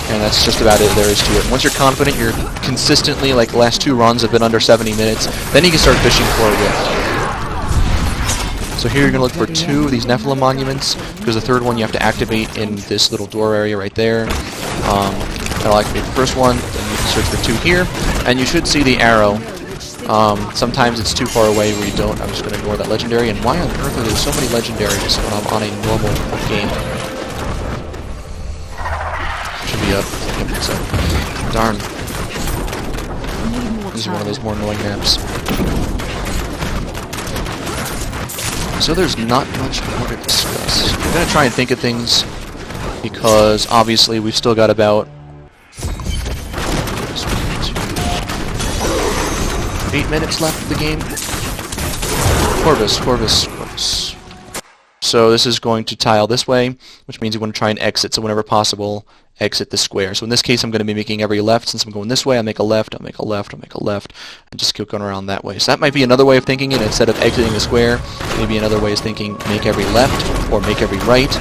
And that's just about it there is to it. Once you're confident, you're consistently, like the last 2 runs have been under 70 minutes, then you can start fishing for a rift. So here you're going to look for 2 of these Nephilim monuments, because the 3rd one you have to activate in this little door area right there. That'll activate the first one, then you can search for 2 here, and you should see the arrow. Sometimes it's too far away where you don't. I'm just going to ignore that legendary, and why on earth are there so many legendaries when I'm on a normal game? Should be up. Yep, so, darn. This is one of those more annoying maps. So there's not much more to discuss. I'm going to try and think of things, because obviously we've still got about 8 minutes left of the game. Corvus. So this is going to tile this way, which means you want to try and exit, so whenever possible, exit the square. So in this case, I'm going to be making every left. Since I'm going this way, I'll make a left, I'll make a left, I'll make a left, and just keep going around that way. So that might be another way of thinking it. Instead of exiting the square, maybe another way is thinking make every left or make every right.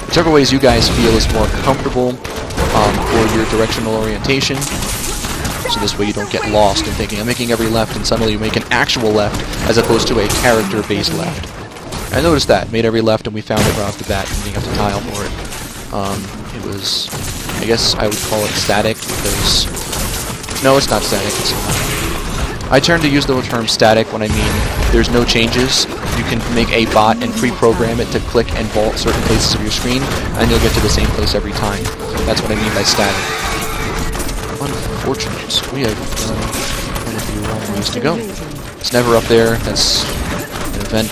Whichever ways you guys feel is more comfortable for your directional orientation. So this way you don't get lost in thinking I'm making every left and suddenly you make an actual left as opposed to a character-based left. I noticed that. Made every left and we found it right off the bat and didn't have to tile for it. It was, I guess I would call it static because... No, it's not static. I tend to use the term static when I mean there's no changes. You can make a bot and pre-program it to click and vault certain places of your screen and you'll get to the same place every time. That's what I mean by static. Unfortunate. We have quite a few long ways to go. It's never up there. That's an event.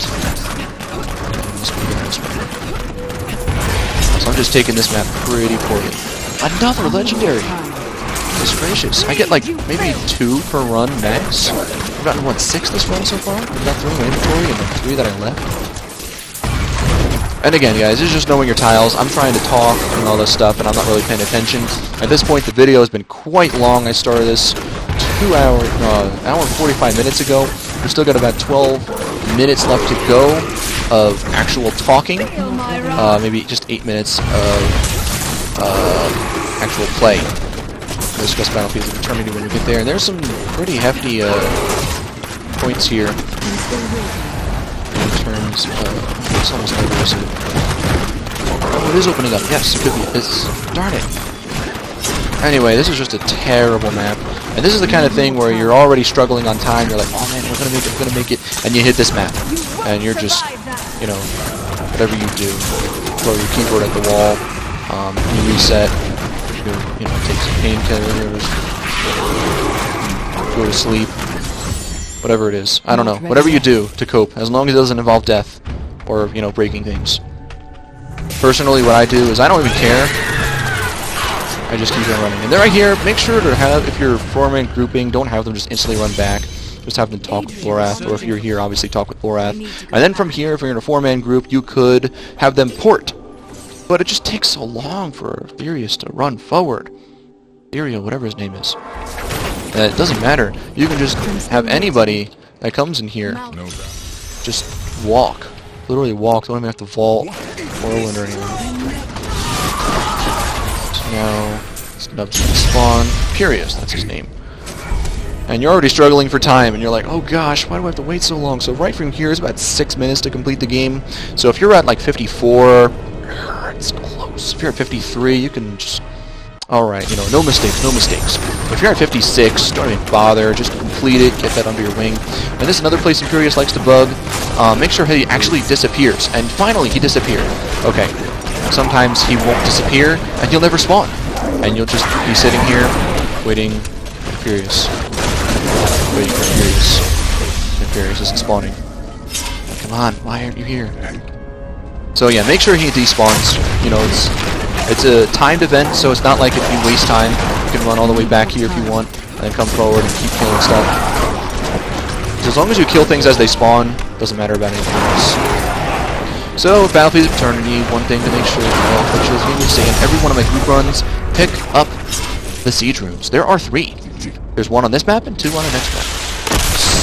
So I'm just taking this map pretty poorly. Another legendary! Goodness gracious. I get like maybe 2 per run max. I've gotten, what, 6 this run so far? I've got 3 in my inventory and the 3 that I left. And again, guys, this is just knowing your tiles. I'm trying to talk and all this stuff, and I'm not really paying attention. At this point, the video has been quite long. I started this hour and 45 minutes ago. We've still got about 12 minutes left to go of actual talking. Maybe just 8 minutes of actual play. We'll discuss Battlefields of Eternity when we get there. And there's some pretty hefty points here in terms of... It's almost like this. Oh, it is opening up. Yes, it could be. It's... Darn it. Anyway, this is just a terrible map. And this is the kind of thing where you're already struggling on time. You're like, oh man, we're gonna make it. And you hit this map. And you're just, you know, whatever you do. Throw your keyboard at the wall. You reset. You know, take some painkillers. Go to sleep. Whatever it is. I don't know. Whatever you do to cope. As long as it doesn't involve death. Or, you know, breaking things. Personally, what I do is I don't even care. I just keep on running. And they're right here. Make sure to have, if you're four-man grouping, don't have them just instantly run back. Just have them talk with Lorath. Or if you're here, obviously talk with Lorath. And then from here, if you're in a four-man group, you could have them port. But it just takes so long for Therius to run forward. Therio, whatever his name is. It doesn't matter. You can just have anybody that comes in here just walk. Literally walk. Don't even have to vault, whirlwind, or anything. So now, Snub's gonna spawn. Furious, that's his name. And you're already struggling for time, and you're like, oh gosh, why do I have to wait so long? So right from here is about 6 minutes to complete the game. So if you're at like 54, it's close. If you're at 53, you can just... Alright, you know, no mistakes, no mistakes. If you're at 56, don't even bother, just complete it, get that under your wing. And this is another place Imperius likes to bug. Make sure he actually disappears. And finally, he disappeared. Okay. Sometimes he won't disappear, and he'll never spawn. And you'll just be sitting here, waiting for Imperius. Waiting for Imperius. Imperius isn't spawning. Come on, why aren't you here? So yeah, make sure he despawns. You know, it's a timed event, so it's not like if you waste time, you can run all the way back here if you want, and then come forward and keep killing stuff. So as long as you kill things as they spawn, doesn't matter about anything else. So with Battlefield of Eternity, one thing to make sure this game is saying, every one of my group runs, pick up the siege rooms. There are 3. There's 1 on this map and 2 on the next map.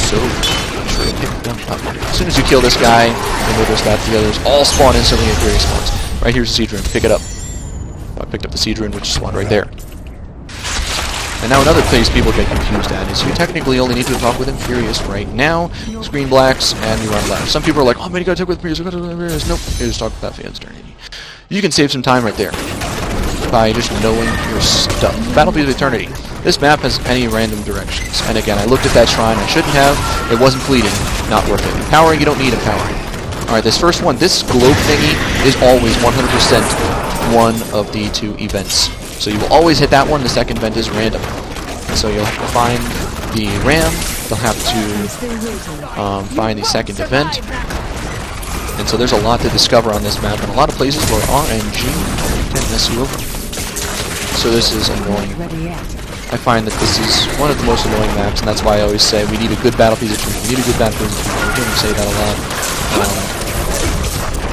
So make sure to pick them up. As soon as you kill this guy, and notice that the others all spawn instantly and Fury spawns. Right here's the siege room. Pick it up. picked up the Siege Rune, which spawned right there. And now another place people get confused at is you technically only need to talk with Imperius right now, screen blacks, and you run left. Some people are like, oh man, you gotta talk with Imperius, Nope, you just talk with that fans turn. You can save some time right there by just knowing your stuff. Battle Piece of Eternity. This map has any random directions. And again, I looked at that shrine, I shouldn't have. It wasn't fleeting, not worth it. Empowering, you don't need empowering. Alright, this first one, this globe thingy is always 100% one of the two events. So you will always hit that one, the second event is random. So you'll have to find the ram, you'll have to find the second event. And so there's a lot to discover on this map, and a lot of places where RNG can mess you over. So this is annoying. I find that this is one of the most annoying maps, and that's why I always say we need a good battle position. We need a good battle position. We're going to say that a lot.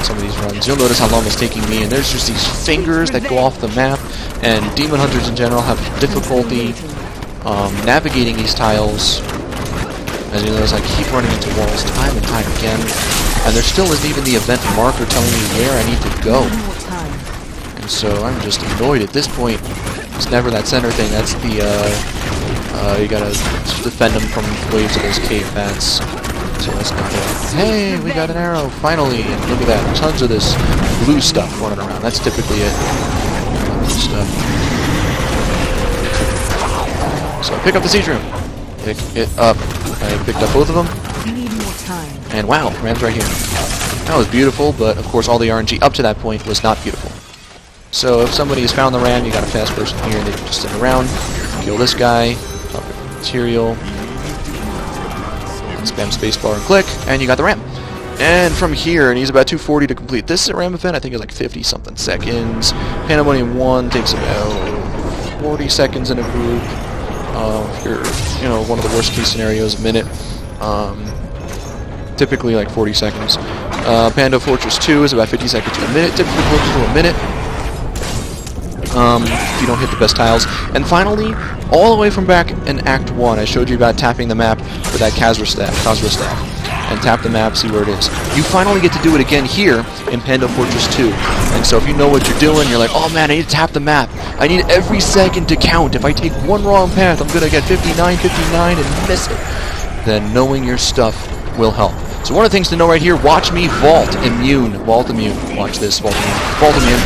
Some of these runs, you'll notice how long it's taking me, and there's just these fingers that go off the map, and Demon Hunters in general have difficulty navigating these tiles. As you notice, I keep running into walls time and time again, and there still isn't even the event marker telling me where I need to go. And so I'm just annoyed at this point. It's never that center thing, that's the, you gotta defend them from waves of those cave bats. So that's not it. Hey, we got an arrow, finally! And look at that, tons of this blue stuff running around. That's typically it. Stuff. So I pick up the Siege Rune. Pick it up. I picked up both of them. And wow, ram's right here. That was beautiful, but of course all the RNG up to that point was not beautiful. So if somebody has found the ram, you got a fast person here, and they can just sit around, kill this guy, drop material, spam spacebar and click, and you got the ram. And from here, and he's about 240 to complete. This ram event, I think, is like 50-something seconds. Pandemonium 1 takes about 40 seconds in a group. If you're, you know, one of the worst case scenarios, a minute. Typically like 40 seconds. Pando Fortress 2 is about 50 seconds to a minute. Typically closer to a minute. If you don't hit the best tiles. And finally, all the way from back in Act 1, I showed you about tapping the map with that Khazra staff. And tap the map, see where it is. You finally get to do it again here in Pando Fortress 2. And so if you know what you're doing, you're like, oh man, I need to tap the map. I need every second to count. If I take one wrong path, I'm going to get 59, 59, and miss it. Then knowing your stuff will help. So one of the things to know right here, watch me vault immune. Vault immune. Watch this, vault immune. Vault immune.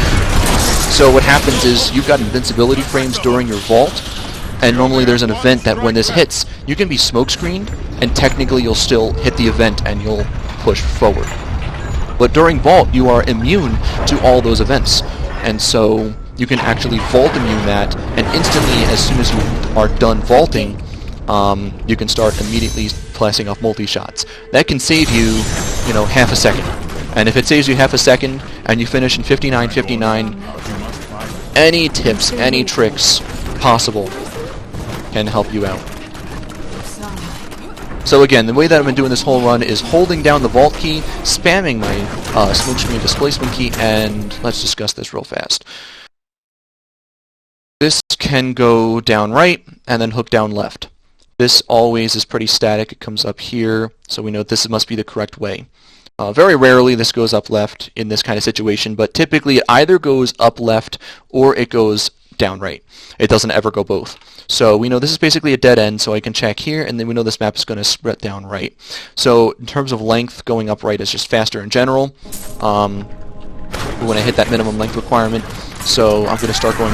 So what happens is you've got invincibility frames during your vault, and normally there's an event that when this hits, you can be smokescreened, and technically you'll still hit the event and you'll push forward. But during vault, you are immune to all those events, and so you can actually vault immune that, and instantly, as soon as you are done vaulting, you can start immediately blasting off multi-shots. That can save you, you know, half a second. And if it saves you half a second, and you finish in 59:59, any tips, any tricks possible can help you out. So again, the way that I've been doing this whole run is holding down the vault key, spamming my smoke screen displacement key, and let's discuss this real fast. This can go down right, and then hook down left. This always is pretty static. It comes up here, so we know this must be the correct way. Very rarely this goes up left in this kind of situation, but typically it either goes up left or it goes down right. It doesn't ever go both. So we know this is basically a dead end, so I can check here, and then we know this map is going to spread down right. So in terms of length, going up right is just faster in general when I hit that minimum length requirement. So I'm going to start going